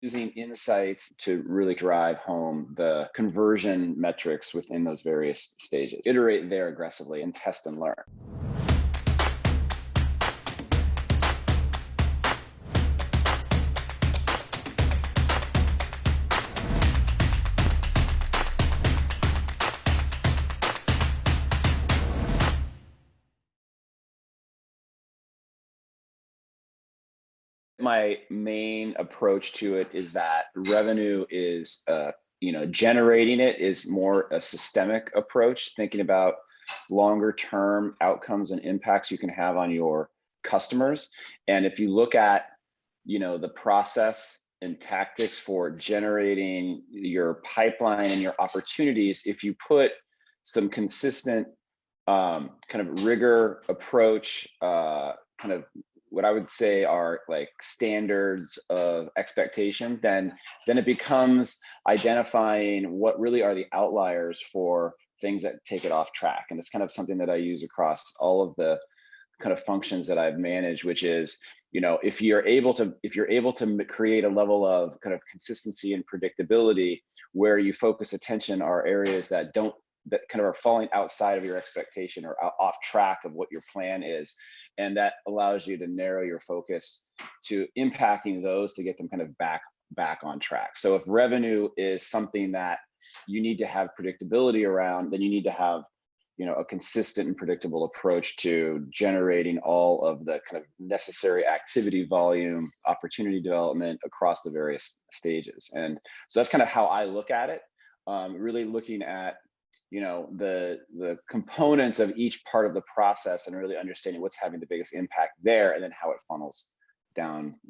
using insights to really drive home the conversion metrics within those various stages. Iterate there aggressively and test and learn. My main approach to it is that revenue is generating it is more a systemic approach, thinking about longer term outcomes and impacts you can have on your customers. And if you look at the process and tactics for generating your pipeline and your opportunities, if you put some consistent kind of rigor approach, kind of what I would say are like standards of expectation, then it becomes identifying what really are the outliers for things that take it off track. And it's kind of something that I use across all of the kind of functions that I've managed, which is, if you're able to create a level of kind of consistency and predictability where you focus attention are areas that kind of are falling outside of your expectation or off track of what your plan is. And that allows you to narrow your focus to impacting those to get them kind of back on track. So if revenue is something that you need to have predictability around, then you need to have a consistent and predictable approach to generating all of the kind of necessary activity volume, opportunity development across the various stages. And so that's kind of how I look at it. Really looking at the components of each part of the process and really understanding what's having the biggest impact there, and then how it funnels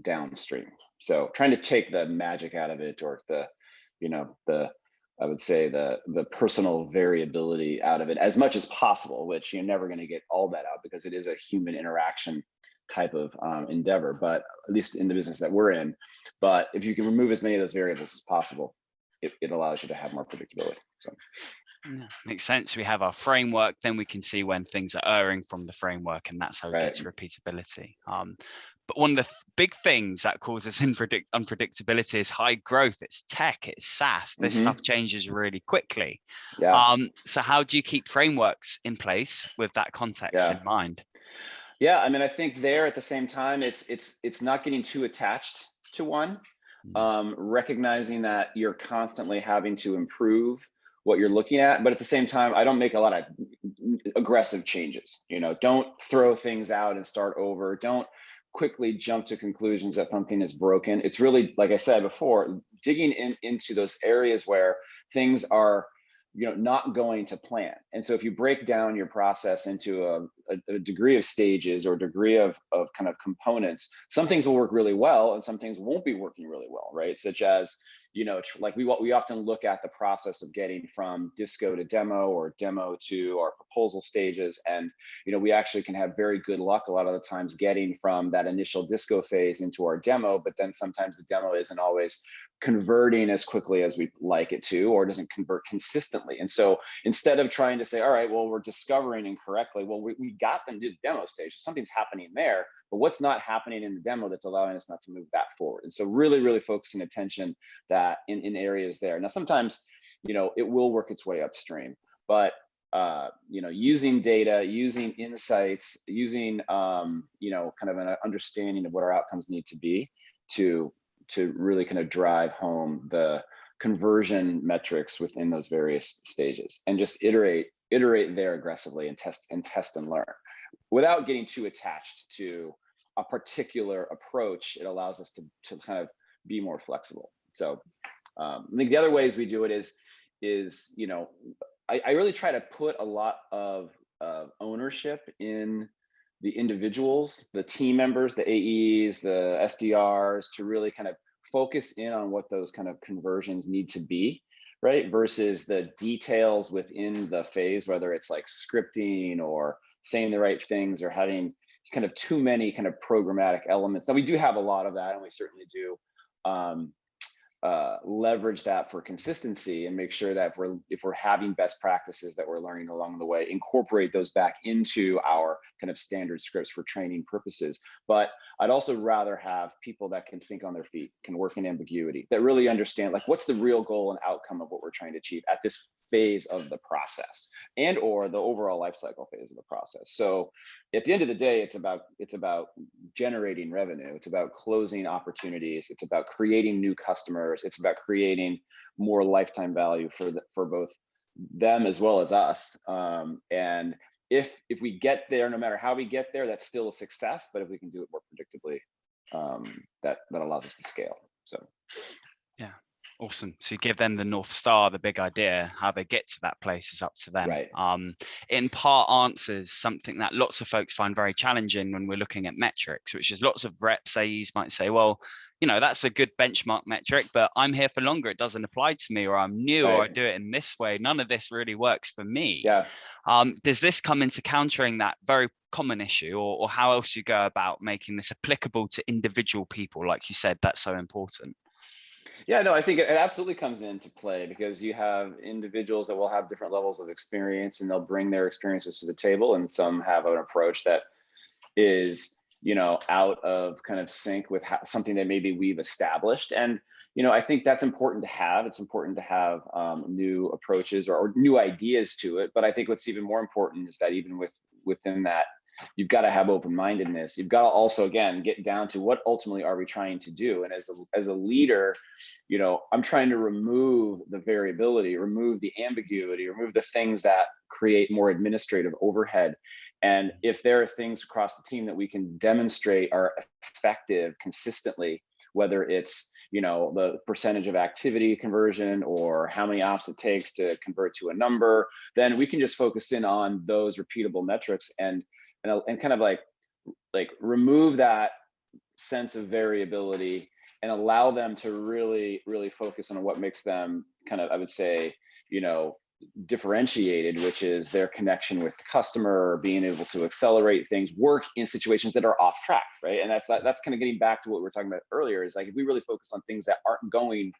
downstream. So trying to take the magic out of it, or the I would say the personal variability out of it as much as possible, which you're never going to get all that out because it is a human interaction type of endeavor, but at least in the business that we're in. But if you can remove as many of those variables as possible, it allows you to have more predictability. So. Yeah, makes sense. We have our framework, then we can see when things are erring from the framework, and that's how we get to repeatability. But one of the big things that causes unpredictability is high growth. It's tech, it's SaaS. This stuff changes really quickly. Yeah. So how do you keep frameworks in place with that context in mind? Yeah, I mean, I think there at the same time, it's not getting too attached to one, recognizing that you're constantly having to improve what you're looking at, but at the same time, I don't make a lot of aggressive changes. Don't throw things out and start over. Don't quickly jump to conclusions that something is broken. It's really, like I said before, digging into those areas where things are not going to plan. And so if you break down your process into a degree of stages or degree of kind of components, some things will work really well and some things won't be working really well, right? Such as, like we often look at the process of getting from disco to demo or demo to our proposal stages. And, we actually can have very good luck a lot of the times getting from that initial disco phase into our demo, but then sometimes the demo isn't always converting as quickly as we'd like it to, or doesn't convert consistently. And so instead of trying to say, all right, well, we're discovering incorrectly, well, we got them to the demo stage. Something's happening there, but what's not happening in the demo that's allowing us not to move that forward? And so really, really focusing attention that in areas there. Now, sometimes, it will work its way upstream, but using data, using insights, using, kind of an understanding of what our outcomes need to be to really kind of drive home the conversion metrics within those various stages, and just iterate there aggressively and test and learn without getting too attached to a particular approach. It allows us to kind of be more flexible. So I think the other ways we do it is I really try to put a lot of ownership in the individuals, the team members, the AEs, the SDRs, to really kind of focus in on what those kind of conversions need to be, right? Versus the details within the phase, whether it's like scripting or saying the right things or having kind of too many kind of programmatic elements. Now we do have a lot of that, and we certainly do leverage that for consistency and make sure that if we're having best practices that we're learning along the way, incorporate those back into our kind of standard scripts for training purposes. But I'd also rather have people that can think on their feet, can work in ambiguity, that really understand like what's the real goal and outcome of what we're trying to achieve at this phase of the process and or the overall life cycle phase of the process. So at the end of the day, it's about generating revenue, it's about closing opportunities, it's about creating new customers, it's about creating more lifetime value for both them as well as us. And if we get there, no matter how we get there, that's still a success. But if we can do it more predictably, that allows us to scale. So yeah. Awesome. So you give them the North Star, the big idea. How they get to that place is up to them. Right. In part answers something that lots of folks find very challenging when we're looking at metrics, which is lots of reps, AEs might say, well, you know, that's a good benchmark metric, but I'm here for longer. It doesn't apply to me, or I'm new, Right. or I do it in this way. None of this really works for me. Yeah. Does this come into countering that very common issue, or how else you go about making this applicable to individual people? Like you said, that's so important. Yeah, no, I think it absolutely comes into play because you have individuals that will have different levels of experience and they'll bring their experiences to the table. And some have an approach that is, you know, out of kind of sync with something that maybe we've established. And, you know, I think that's important to have. It's important to have new approaches or new ideas to it. But I think what's even more important is that even within that, you've got to have open-mindedness. You've got to also, again, get down to what ultimately are we trying to do. And as a leader, you know, I'm trying to remove the variability, remove the ambiguity, remove the things that create more administrative overhead. And if there are things across the team that we can demonstrate are effective consistently, whether it's, you know, the percentage of activity conversion or how many ops it takes to convert to a number, then we can just focus in on those repeatable metrics and kind of like remove that sense of variability and allow them to really focus on what makes them kind of, I would say, you know, differentiated, which is their connection with the customer, being able to accelerate things, work in situations that are off track, right? And that's kind of getting back to what we were talking about earlier, is like if we really focus on things that aren't going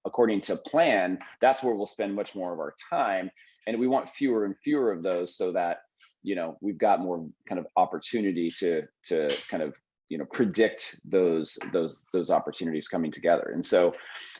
according to plan, that's where we'll spend much more of our time. And we want fewer and fewer of those so that, you know, we've got more kind of opportunity to kind of, you know, predict those opportunities coming together. And so,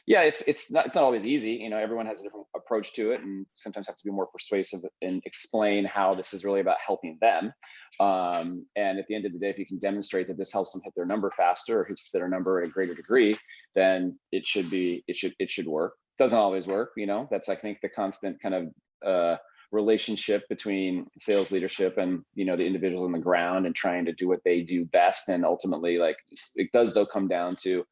yeah, it's not always easy. You know, everyone has a different approach to it, and sometimes have to be more persuasive and explain how this is really about helping them. And at the end of the day, if you can demonstrate that this helps them hit their number faster or hits their number at a greater degree, then it should work. Doesn't always work, you know. That's, I think, the constant kind of relationship between sales leadership and, you know, the individuals on the ground and trying to do what they do best. And ultimately, like, it does though come down to,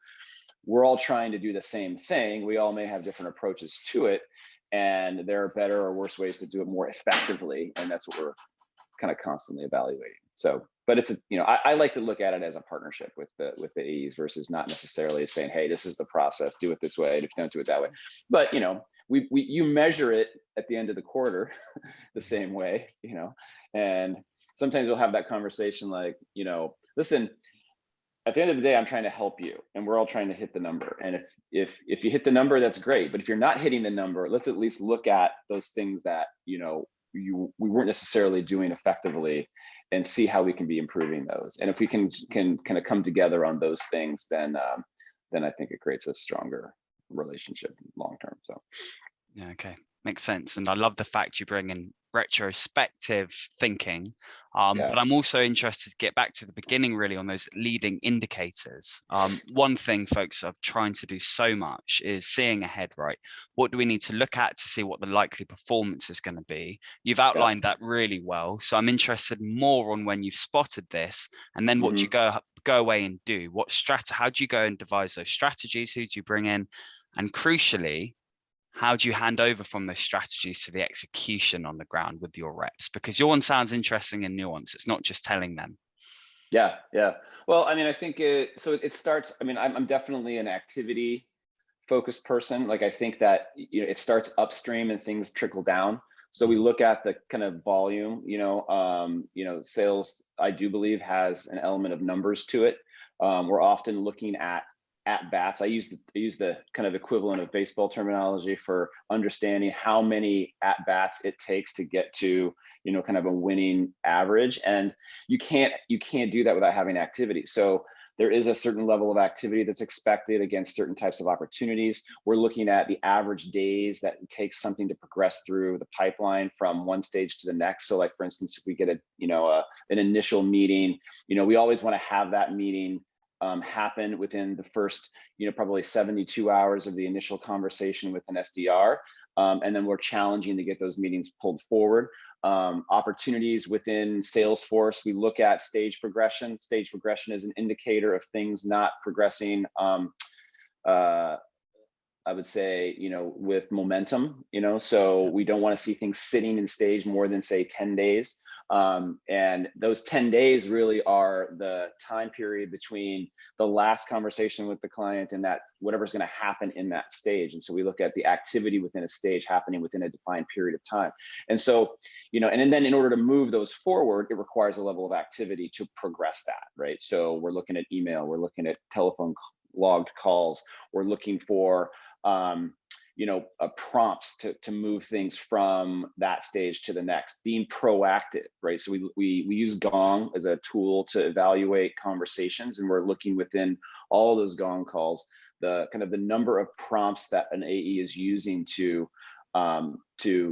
we're all trying to do the same thing. We all may have different approaches to it, and there are better or worse ways to do it more effectively. And that's what we're kind of constantly evaluating. So, but it's you know, I like to look at it as a partnership with the AEs versus not necessarily saying, hey, this is the process, do it this way, and if you don't do it that way. But, you know, you measure it at the end of the quarter the same way, you know, and sometimes we'll have that conversation like, you know, listen, at the end of the day, I'm trying to help you, and we're all trying to hit the number. And if you hit the number, that's great. But if you're not hitting the number, let's at least look at those things that, you know, we weren't necessarily doing effectively, and see how we can be improving those. And if we can kind of come together on those things, then I think it creates a stronger relationship long term. So yeah, okay, makes sense. And I love the fact you bring in retrospective thinking, but I'm also interested to get back to the beginning really on those leading indicators. One thing folks are trying to do so much is seeing ahead, right? What do we need to look at to see what the likely performance is going to be? You've outlined that really well, so I'm interested more on when you've spotted this, and then what do you go away and do? How do you go and devise those strategies? Who do you bring in? And crucially, how do you hand over from those strategies to the execution on the ground with your reps? Because your one sounds interesting and nuanced. It's not just telling them. Yeah. Well, I mean, I think it starts, I mean, I'm definitely an activity focused person. Like, I think that, you know, it starts upstream and things trickle down. So we look at the kind of volume, you know, sales, I do believe, has an element of numbers to it. We're often looking at at bats. I use the kind of equivalent of baseball terminology for understanding how many at bats it takes to get to, kind of a winning average. And you can't do that without having activity. So there is a certain level of activity that's expected against certain types of opportunities. We're looking at the average days that it takes something to progress through the pipeline from one stage to the next. So like, for instance, if we get an initial meeting, we always want to have that meeting happen within the first, probably 72 hours of the initial conversation with an SDR. And then we're challenging to get those meetings pulled forward. Opportunities within Salesforce, we look at stage progression. Stage progression is an indicator of things not progressing, I would say, with momentum, so we don't want to see things sitting in stage more than, say, 10 days. And those 10 days really are the time period between the last conversation with the client and that whatever's going to happen in that stage. And so we look at the activity within a stage happening within a defined period of time. And so, and then in order to move those forward, it requires a level of activity to progress that, right? So we're looking at email, we're looking at telephone logged calls, we're looking for prompts to move things from that stage to the next, being proactive, right? So we use Gong as a tool to evaluate conversations, and we're looking within all those Gong calls, the kind of the number of prompts that an AE is using to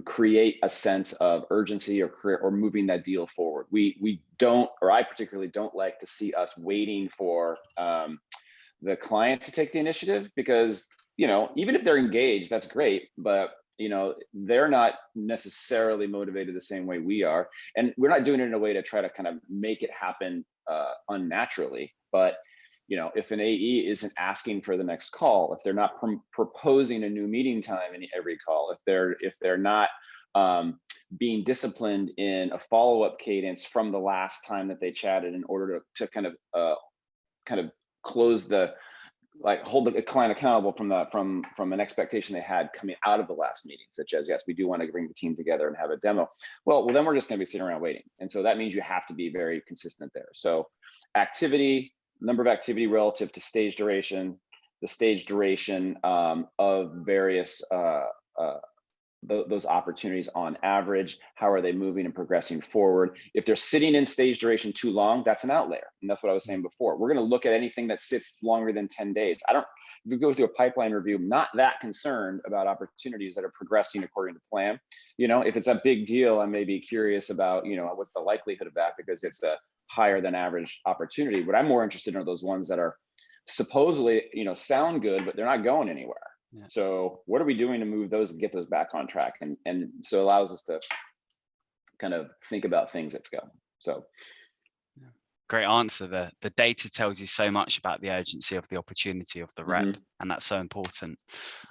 create a sense of urgency or moving that deal forward. We don't, or I particularly don't like to see us waiting for the client to take the initiative, because even if they're engaged, that's great, but they're not necessarily motivated the same way we are, and we're not doing it in a way to try to kind of make it happen unnaturally. But if an AE isn't asking for the next call, if they're not proposing a new meeting time in every call, if they're not being disciplined in a follow-up cadence from the last time that they chatted in order to kind of close hold the client accountable from an expectation they had coming out of the last meeting, such as, yes, we do want to bring the team together and have a demo. Well, then we're just going to be sitting around waiting. And so that means you have to be very consistent there. So activity, number of activity relative to stage duration, the stage duration of various those opportunities on average, how are they moving and progressing forward? If they're sitting in stage duration too long, that's an outlier. And that's what I was saying before. We're going to look at anything that sits longer than 10 days. If you go through a pipeline review, I'm not that concerned about opportunities that are progressing according to plan. If it's a big deal, I may be curious about, what's the likelihood of that, because it's a higher than average opportunity. But I'm more interested in those ones that are supposedly, sound good, but they're not going anywhere. Yeah. So what are we doing to move those and get those back on track? And so it allows us to kind of think about things at scale. So great answer. The data tells you so much about the urgency of the opportunity of the rep, and that's so important.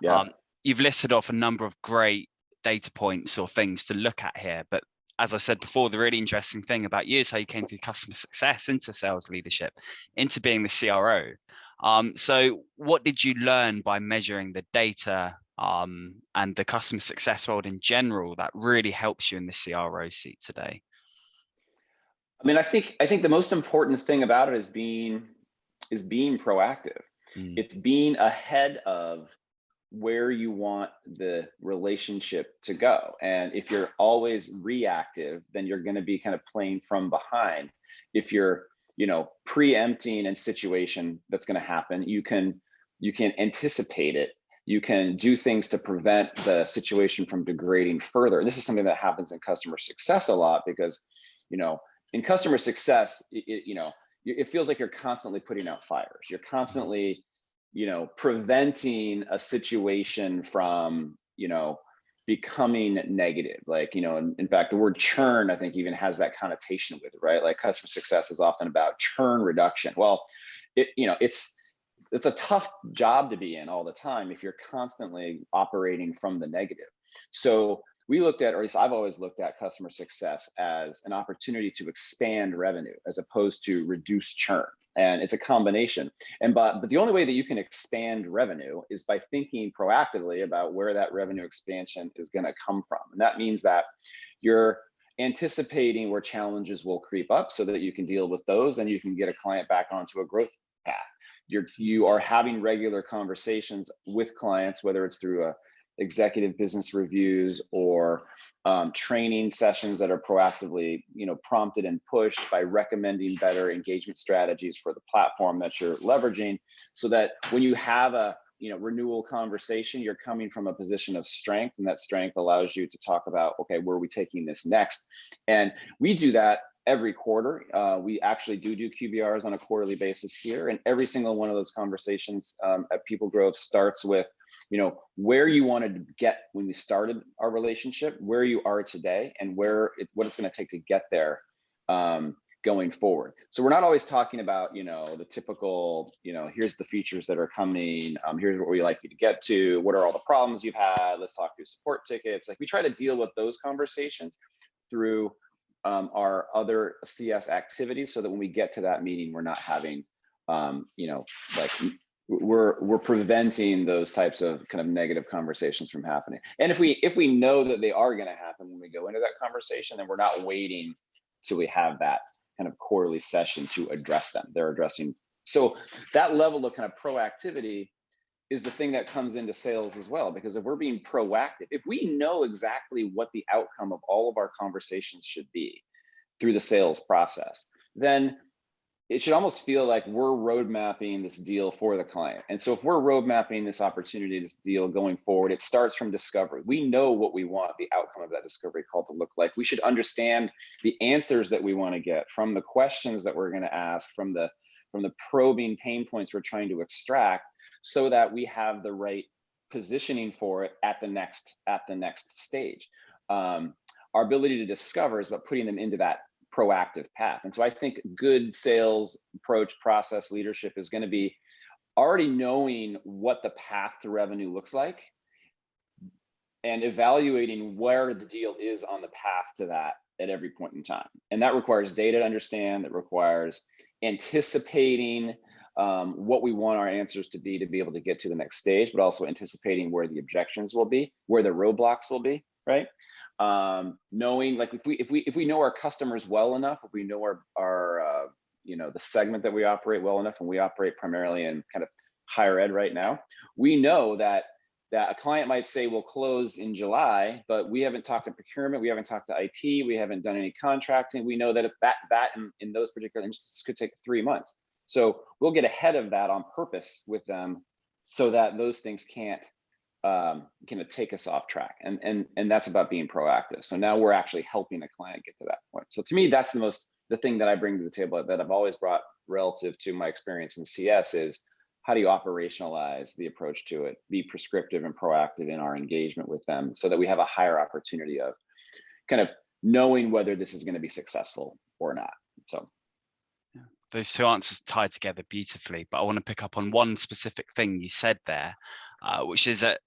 Yeah. You've listed off a number of great data points or things to look at here, but as I said before, the really interesting thing about you is how you came through customer success into sales leadership, into being the CRO. So what did you learn by measuring the data and the customer success world in general that really helps you in the CRO seat today? I mean, I think the most important thing about it is being proactive. It's being ahead of where you want the relationship to go. And if you're always reactive, then you're going to be kind of playing from behind. If you're preempting a situation that's going to happen, you can anticipate it. You can do things to prevent the situation from degrading further. And this is something that happens in customer success a lot, because in customer success, it feels like you're constantly putting out fires. You're constantly preventing a situation from becoming negative. Like, in fact, the word churn, I think, even has that connotation with it, right? Like, customer success is often about churn reduction. Well, it's a tough job to be in all the time if you're constantly operating from the negative. So we looked at, or at least I've always looked at, customer success as an opportunity to expand revenue as opposed to reduce churn. And it's a combination. But the only way that you can expand revenue is by thinking proactively about where that revenue expansion is going to come from. And that means that you're anticipating where challenges will creep up so that you can deal with those and you can get a client back onto a growth path. you are having regular conversations with clients, whether it's through executive business reviews or training sessions that are proactively, prompted and pushed by recommending better engagement strategies for the platform that you're leveraging, so that when you have a renewal conversation, you're coming from a position of strength, and that strength allows you to talk about, okay, where are we taking this next? And we do that every quarter. We actually do QBRs on a quarterly basis here, and every single one of those conversations at People Grove starts with, where you wanted to get when we started our relationship, where you are today, and what it's going to take to get there going forward. So we're not always talking about, the typical, here's the features that are coming, here's what we'd like you to get to, what are all the problems you've had, let's talk through support tickets. Like, we try to deal with those conversations through our other CS activities, so that when we get to that meeting, we're not having, we're preventing those types of kind of negative conversations from happening. And if we know that they are going to happen when we go into that conversation, then we're not waiting till we have that kind of quarterly session to address them. They're addressing. So that level of kind of proactivity is the thing that comes into sales as well, because if we're being proactive, if we know exactly what the outcome of all of our conversations should be through the sales process, then it should almost feel like we're road mapping this deal for the client. And so if we're road mapping this opportunity, this deal going forward, it starts from discovery. We know what we want the outcome of that discovery call to look like. We should understand the answers that we want to get from the questions that we're going to ask, from the probing pain points we're trying to extract, so that we have the right positioning for it at the next stage. Our ability to discover is about putting them into that proactive path. And so I think good sales approach, process, leadership is going to be already knowing what the path to revenue looks like and evaluating where the deal is on the path to that at every point in time. And that requires data to understand, that requires anticipating what we want our answers to be able to get to the next stage, but also anticipating where the objections will be, where the roadblocks will be, right? Knowing, like, if we know our customers well enough, if we know our the segment that we operate well enough, and we operate primarily in kind of higher ed right now, we know that a client might say we'll close in July, but we haven't talked to procurement, we haven't talked to IT, we haven't done any contracting. We know that if that in those particular instances could take 3 months. So we'll get ahead of that on purpose with them, so that those things can't take us off track. And that's about being proactive. So now we're actually helping the client get to that point. So to me, that's the thing that I bring to the table that I've always brought relative to my experience in CS is, how do you operationalize the approach to it, be prescriptive and proactive in our engagement with them, so that we have a higher opportunity of kind of knowing whether this is going to be successful or not. So those two answers tied together beautifully, but I want to pick up on one specific thing you said there, which is that,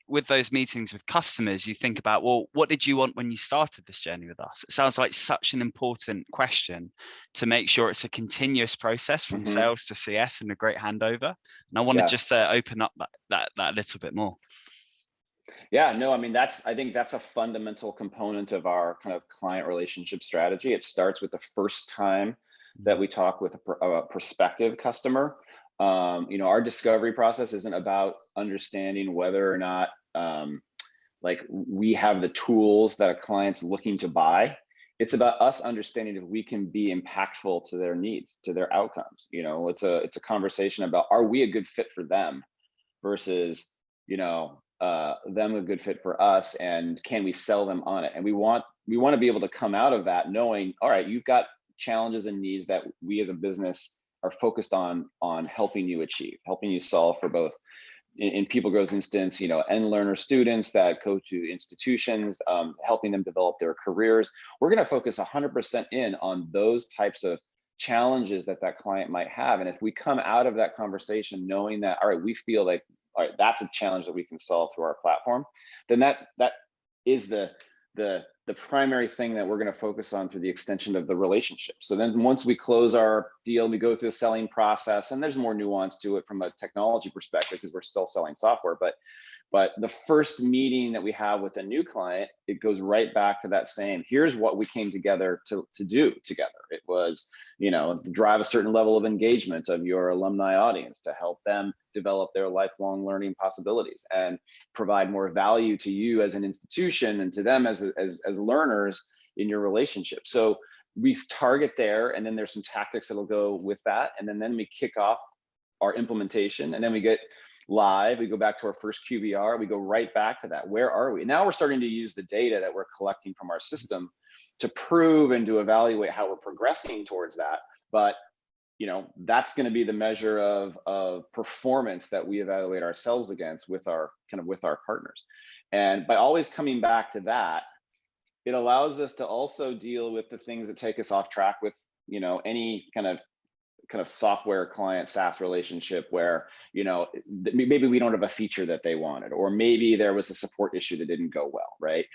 with those meetings with customers, you think about, well, what did you want when you started this journey with us? It sounds like such an important question to make sure it's a continuous process from sales to CS and a great handover. And I want to just open up that a little bit more. Yeah, no, I mean, I think that's a fundamental component of our kind of client relationship strategy. It starts with the first time that we talk with a prospective customer. Our discovery process isn't about understanding whether or not we have the tools that a client's looking to buy. It's about us understanding if we can be impactful to their needs, to their outcomes. It's a conversation about, are we a good fit for them versus, them a good fit for us, and can we sell them on it? And we want to be able to come out of that knowing, all right, you've got challenges and needs that we as a business are focused on helping you achieve, helping you solve for both, in People Grove's instance, end learner students that go to institutions, helping them develop their careers. We're going to focus 100% in on those types of challenges that client might have. And if we come out of that conversation knowing that, all right, we feel like, all right, that's a challenge that we can solve through our platform, then that is the primary thing that we're going to focus on through the extension of the relationship. So then once we close our deal, we go through the selling process, and there's more nuance to it from a technology perspective because we're still selling software. But But the first meeting that we have with a new client, it goes right back to that same, here's what we came together to do together. It was, to drive a certain level of engagement of your alumni audience, to help them develop their lifelong learning possibilities and provide more value to you as an institution and to them as learners in your relationship. So we target there, and then there's some tactics that'll go with that. And then we kick off our implementation, and then we get live, we go back to our first QBR, we go right back to that. Where are we? Now we're starting to use the data that we're collecting from our system to prove and to evaluate how we're progressing towards that. But that's going to be the measure of performance that we evaluate ourselves against with our partners. And by always coming back to that, it allows us to also deal with the things that take us off track with any kind of software client SaaS relationship where maybe we don't have a feature that they wanted, or maybe there was a support issue that didn't go well, right?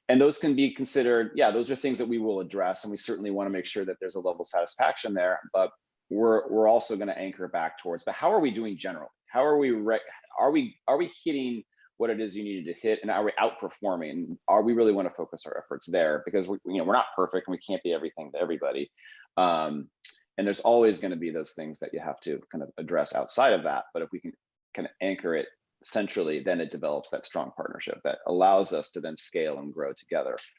And those can be considered, those are things that we will address, and we certainly want to make sure that there's a level of satisfaction there. But we're also going to anchor back towards, but how are we doing generally? How are we hitting what it is you needed to hit, and are we outperforming? Are we really want to focus our efforts there? Because we're not perfect and we can't be everything to everybody. And there's always going to be those things that you have to kind of address outside of that. But if we can kind of anchor it centrally, then it develops that strong partnership that allows us to then scale and grow together